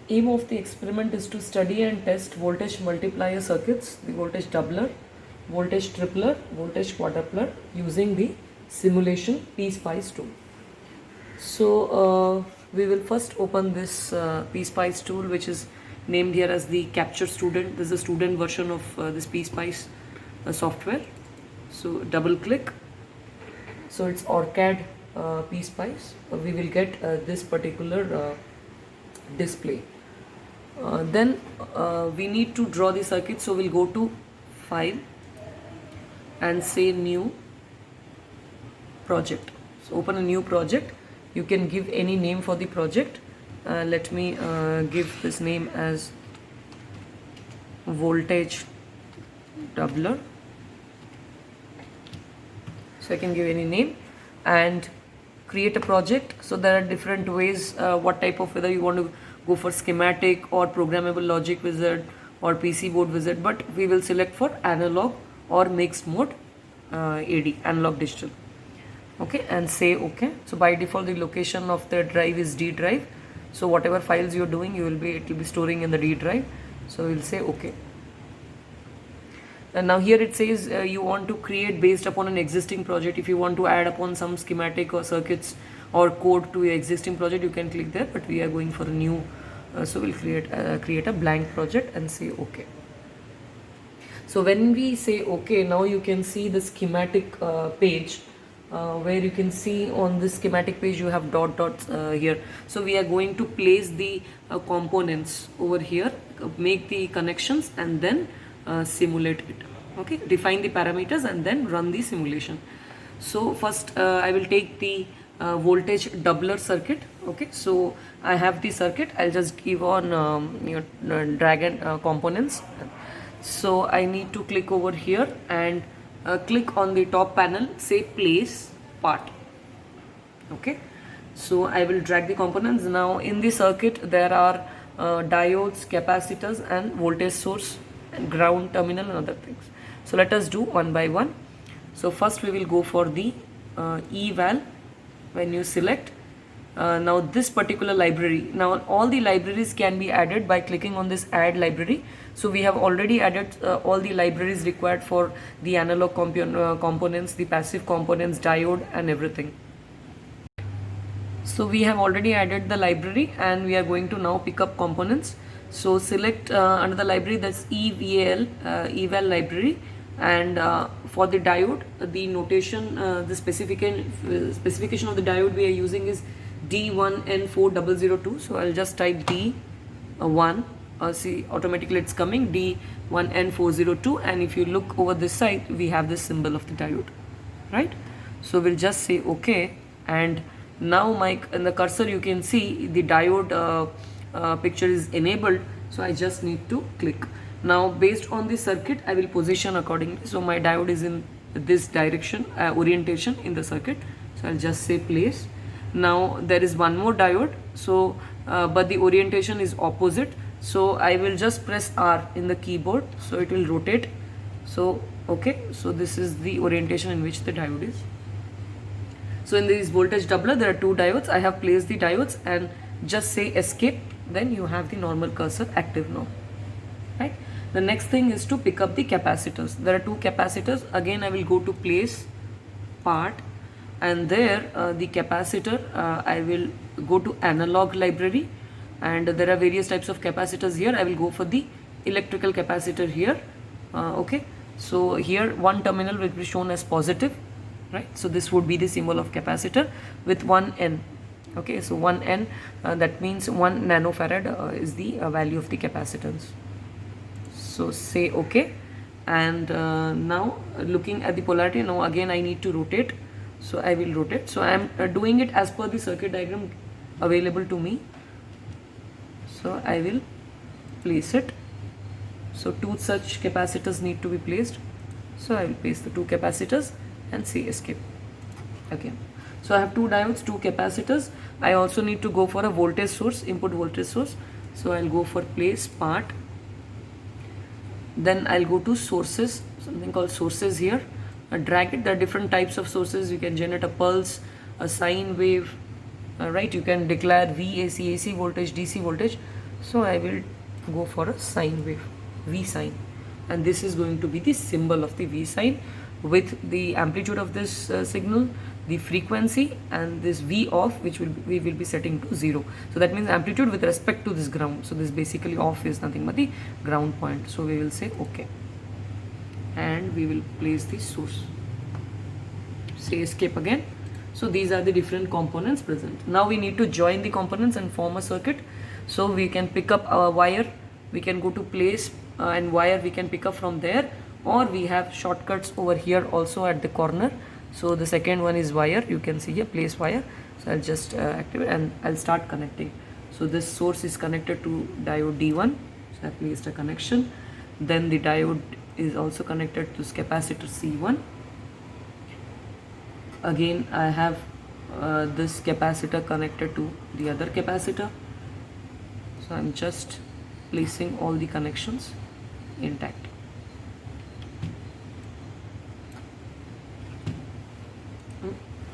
Aim of the experiment is to study and test voltage multiplier circuits, the voltage doubler, voltage tripler, voltage quadrupler using the simulation PSpice tool. So we will first open this PSpice tool, which is named here as the Capture Student. This is the student version of this PSpice software. So double click. So it's OrCAD PSpice. We will get this particular display. Then we need to draw the circuit, so we'll go to File and say New Project. So open a new project. You can give any name for the project. Let me give this name as Voltage Doubler. So I can give any name and create a project. So there are different ways what type of, whether you want to go for schematic or programmable logic wizard or PC board wizard, but we will select for analog or mixed mode AD, analog digital. Okay, and say okay. So by default the location of the drive is D drive. So whatever files you're doing, it will be storing in the D drive. So we'll say okay. And now here it says you want to create based upon an existing project. If you want to add upon some schematic or circuits or code to your existing project, you can click there, but we are going for a new, so we'll create a blank project and say okay. So when we say okay, now you can see the schematic page where you can see on this schematic page you have dots here. So we are going to place the components over here, make the connections and then simulate it. Okay, define the parameters and then run the simulation. So first I will take the voltage doubler circuit. Okay, so I have the circuit. I'll just give on drag and components. So I need to click over here and click on the top panel, say place part. Okay, so I will drag the components. Now in the circuit there are diodes, capacitors and voltage source and ground terminal and other things. So let us do one by one. So first we will go for the eval. When you select now this particular library, now all the libraries can be added by clicking on this add library. So we have already added all the libraries required for the analog components, the passive components, diode and everything. So we have already added the library and we are going to now pick up components. So select under the library, that's eval, eval library, and for the diode, the notation, the specification of the diode we are using is D1N4002. So I'll just type D1, see automatically it's coming D1N402, and if you look over this side we have this symbol of the diode, right? So we'll just say okay, and now in the cursor you can see the diode picture is enabled. So I just need to click. Now based on the circuit I will position accordingly. So my diode is in this direction, orientation in the circuit. So I'll just say place. Now there is one more diode, so but the orientation is opposite. So I will just press R in the keyboard, so it will rotate. So okay, so this is the orientation in which the diode is. So in this voltage doubler there are two diodes. I have placed the diodes and just say escape, then you have the normal cursor active now, right? The next thing is to pick up the capacitors. There are two capacitors. Again I will go to place part, and there the capacitor, I will go to analog library, and there are various types of capacitors here. I will go for the electrical capacitor here. Okay, so here one terminal will be shown as positive, right? So this would be the symbol of capacitor with 1 N. Okay, so 1 N, that means 1 nanofarad is the value of the capacitance. So say okay, and now looking at the polarity, now again I need to rotate. So I will rotate. So I am doing it as per the circuit diagram available to me. So I will place it. So two such capacitors need to be placed. So I will place the two capacitors and say escape again. So I have two diodes, two capacitors. I also need to go for a voltage source, input voltage source. So I'll go for place part. Then I'll go to sources, something called sources here. Drag it. There are different types of sources. You can generate a pulse, a sine wave, right? You can declare VAC, AC voltage, DC voltage. So I will go for a sine wave, V sine, and this is going to be the symbol of the V sine with the amplitude of this signal, the frequency, and this V off, which we will be setting to 0. So that means amplitude with respect to this ground. So this basically off is nothing but the ground point. So we will say OK, and we will place the source. Say escape again. So these are the different components present. Now we need to join the components and form a circuit. So we can pick up our wire, we can go to place and wire we can pick up from there, or we have shortcuts over here also at the corner. So the second one is wire, you can see here place wire. So I'll just activate and I'll start connecting. So this source is connected to diode D1, so I placed a connection. Then the diode is also connected to this capacitor C1. Again I have this capacitor connected to the other capacitor. So I'm just placing all the connections intact.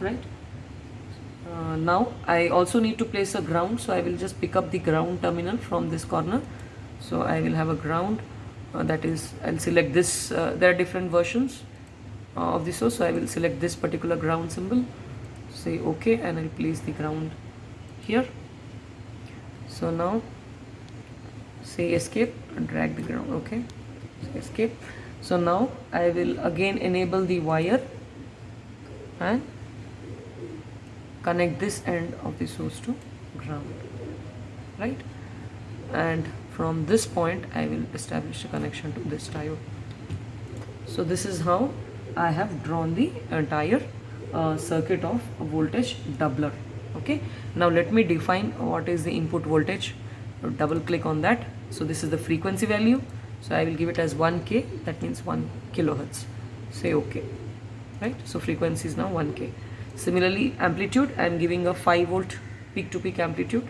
Right. Now I also need to place a ground, so I will just pick up the ground terminal from this corner. So I will have a ground, that is, I'll select this. There are different versions of the source, so I will select this particular ground symbol, say OK, and I'll place the ground here. So now say escape and drag the ground. OK, say escape. So now I will again enable the wire and connect this end of the source to ground, right? And from this point I will establish a connection to this diode. So this is how I have drawn the entire circuit of a voltage doubler. Okay, now let me define what is the input voltage. Double click on that. So this is the frequency value, so I will give it as 1k, that means 1 kilohertz. Say OK, right? So frequency is now 1k. Similarly, amplitude, I am giving a 5 volt peak to peak amplitude.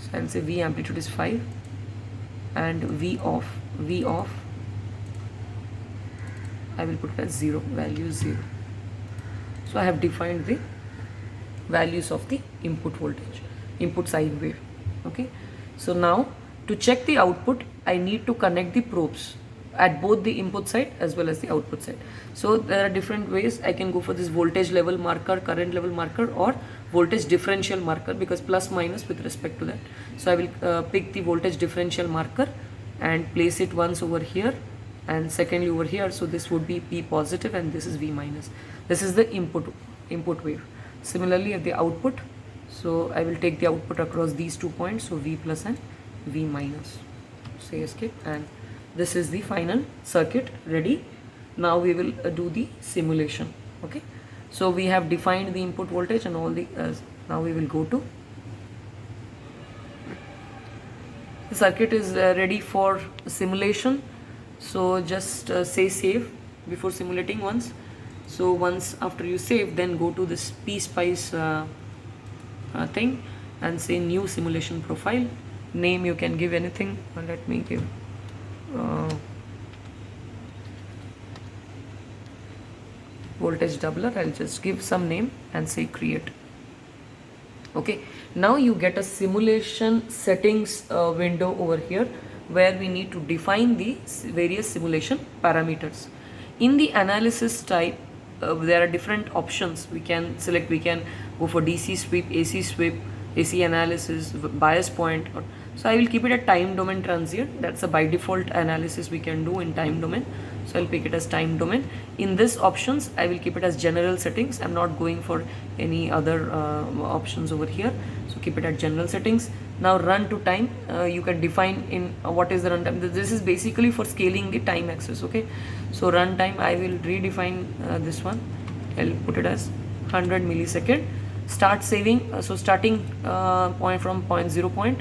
So I will say V amplitude is 5, and V off I will put it as 0, value 0. So I have defined the values of the input voltage, input sine wave. Okay, so now to check the output I need to connect the probes at both the input side as well as the output side. So there are different ways. I can go for this voltage level marker, current level marker, or voltage differential marker, because plus minus with respect to that. So I will pick the voltage differential marker and place it once over here and secondly over here. So this would be P positive and this is V minus. This is the input wave. Similarly at the output, so I will take the output across these 2 points, so V plus and V minus. Say escape, and this is the final circuit ready. Now we will do the simulation. Okay, so we have defined the input voltage and all the now we will go to the circuit is ready for simulation. So just say save before simulating once. So once after you save, then go to this PSpice thing and say new simulation profile. Name you can give anything. Let me give voltage doubler. I'll just give some name and say create. Okay, now you get a simulation settings window over here where we need to define the various simulation parameters. In the analysis type, there are different options we can select. We can go for DC sweep, AC analysis, bias point. So I will keep it at time domain transient. That's a by default analysis we can do in time domain. So I'll pick it as time domain. In this options, I will keep it as general settings. I'm not going for any other options over here. So keep it at general settings. Now run to time. You can define in what is the runtime. This is basically for scaling the time axis. Okay. So run time, I will redefine this one. I'll put it as 100 millisecond. Start saving. So starting point from 0 point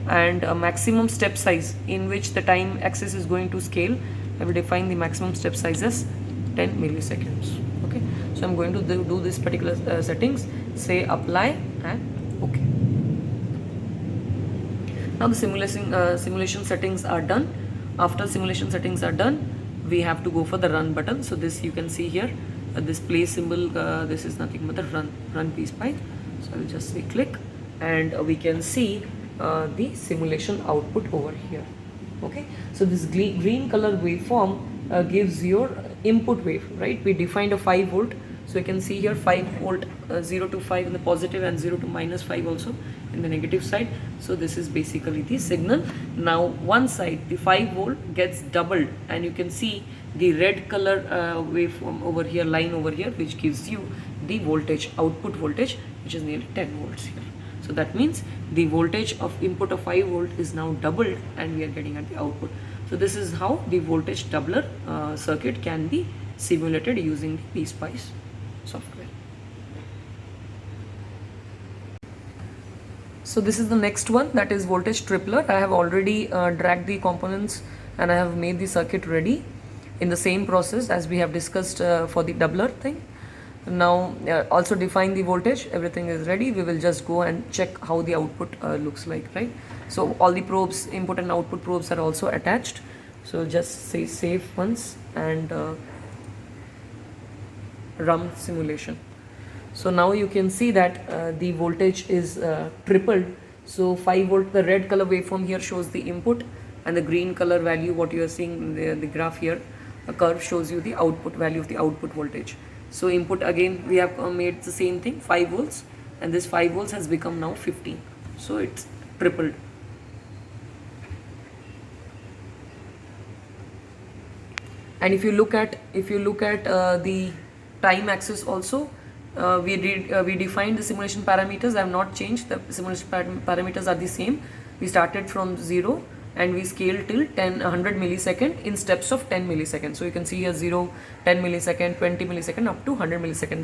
and a maximum step size in which the time axis is going to scale. I will define the maximum step size as 10 milliseconds. Okay, so I'm going to do this particular settings, say apply and okay. Now the simulation settings are done. After simulation settings are done, we have to go for the run button. So this you can see here, this play symbol, this is nothing but the run PSpice. So I will just say click and we can see the simulation output over here. Okay, so this green color waveform gives your input wave, right? We defined a 5 volt, so you can see here 5 volt, 0 to 5 in the positive and 0 to minus 5 also in the negative side. So this is basically the signal. Now one side, the 5 volt gets doubled, and you can see the red color waveform over here, line over here, which gives you the voltage, output voltage, which is nearly 10 volts here. So that means the voltage of input of 5 volt is now doubled, and we are getting at the output. So this is how the voltage doubler circuit can be simulated using the PSpice software. So this is the next one, that is voltage tripler. I have already dragged the components and I have made the circuit ready in the same process as we have discussed for the doubler thing. Now also define the voltage, everything is ready. We will just go and check how the output looks like, right? So all the probes, input and output probes, are also attached. So just say save once and run simulation. So now you can see that the voltage is tripled. So 5 volt, the red color waveform here shows the input, and the green color value, what you are seeing in the graph here, a curve shows you the output value of the output voltage. So input, again we have made the same thing, 5 volts, and this 5 volts has become now 15. So it's tripled. And if you look at the time axis also, we defined the simulation parameters. I have not changed. The simulation parameters are the same. We started from 0 and we scaled till 100 millisecond in steps of 10 milliseconds. So you can see here 0, 10 millisecond, 20 millisecond, up to 100 millisecond.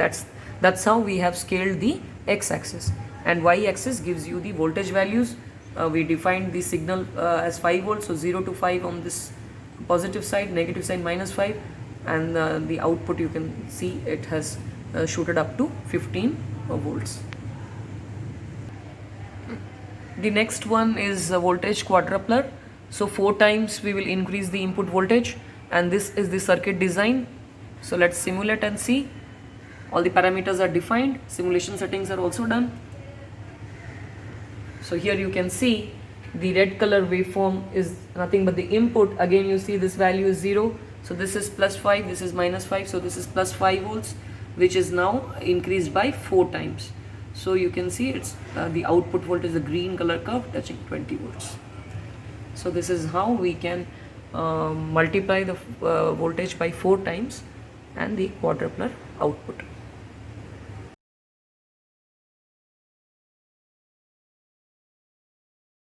That's how we have scaled the x-axis, and y-axis gives you the voltage values. We defined the signal as 5 volts, so 0 to 5 on this positive side, negative side -5, and the output, you can see it has shooted up to 15 volts. The next one is voltage quadrupler. So 4 times we will increase the input voltage, and this is the circuit design. So let's simulate and see. All the parameters are defined, simulation settings are also done. So here you can see the red color waveform is nothing but the input. Again you see this value is 0, so this is +5, this is -5, so this is +5 volts, which is now increased by 4 times. So you can see it's the output voltage, the green color curve, touching 20 volts. So this is how we can multiply the voltage by 4 times and the quadrupler output.